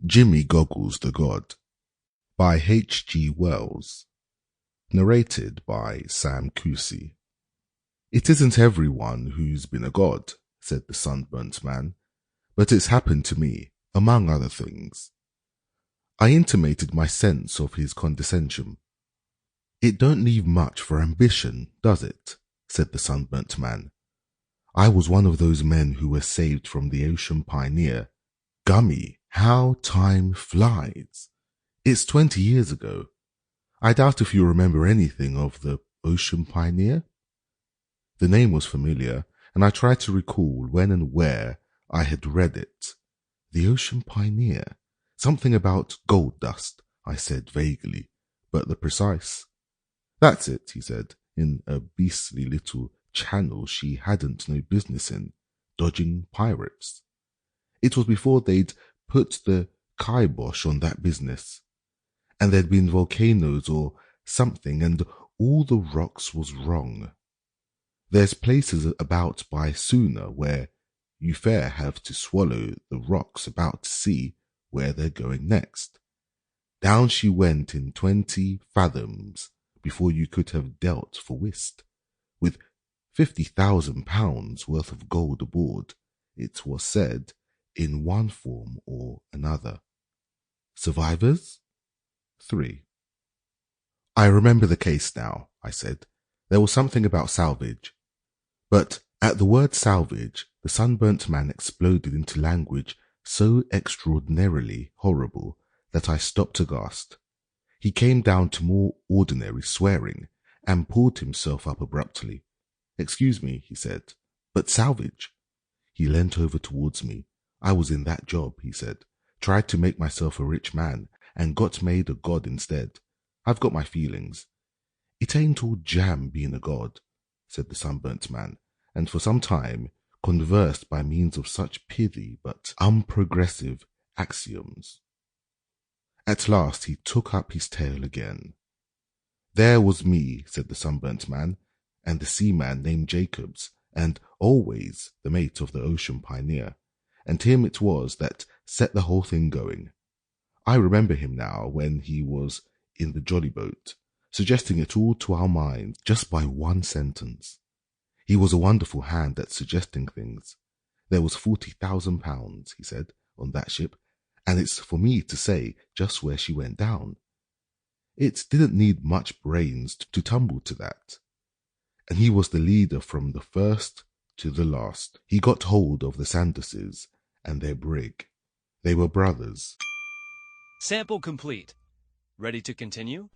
Jimmy Goggles the God by H.G. Wells. Narrated by Sam Cousy. It isn't everyone who's been a god, said the sunburnt man, but it's happened to me, among other things. I intimated my sense of his condescension. It don't leave much for ambition, does it? Said the sunburnt man. I was one of those men who were saved from the ocean pioneer. Gummy, how time flies. It's 20 years ago. I doubt if you remember anything of the ocean pioneer. The name was familiar, and I tried to recall when and where I had read it. The ocean pioneer. Something about gold dust, I said vaguely, but the precise. That's it, he said, in a beastly little channel she hadn't no business in, dodging pirates. It was before they'd put the kibosh on that business. And there'd been volcanoes or something, and all the rocks was wrong. There's places about by Sooner where you fair have to swallow the rocks about to see where they're going next. Down she went in 20 fathoms before you could have dealt for whist, with £50,000 worth of gold aboard, it was said, in one form or another. Survivors? 3. I remember the case now, I said. There was something about salvage. But at the word salvage, the sunburnt man exploded into language so extraordinarily horrible that I stopped aghast. He came down to more ordinary swearing and pulled himself up abruptly. Excuse me, he said, but salvage? He leant over towards me. I was in that job, he said. Tried to make myself a rich man and got made a god instead. I've got my feelings. It ain't all jam being a god, said the sunburnt man, and for some time conversed by means of such pithy but unprogressive axioms. At last he took up his tale again. There was me, said the sunburnt man, and the seaman named Jacobs, and always the mate of the ocean pioneer, and him it was that set the whole thing going. I remember him now when he was in the jolly boat, suggesting it all to our minds just by one sentence. He was a wonderful hand at suggesting things. There was £40,000, he said, on that ship, and it's for me to say just where she went down. It didn't need much brains to tumble to that. And he was the leader from the first to the last. He got hold of the Sanderses and their brig. They were brothers. Sample complete. Ready to continue?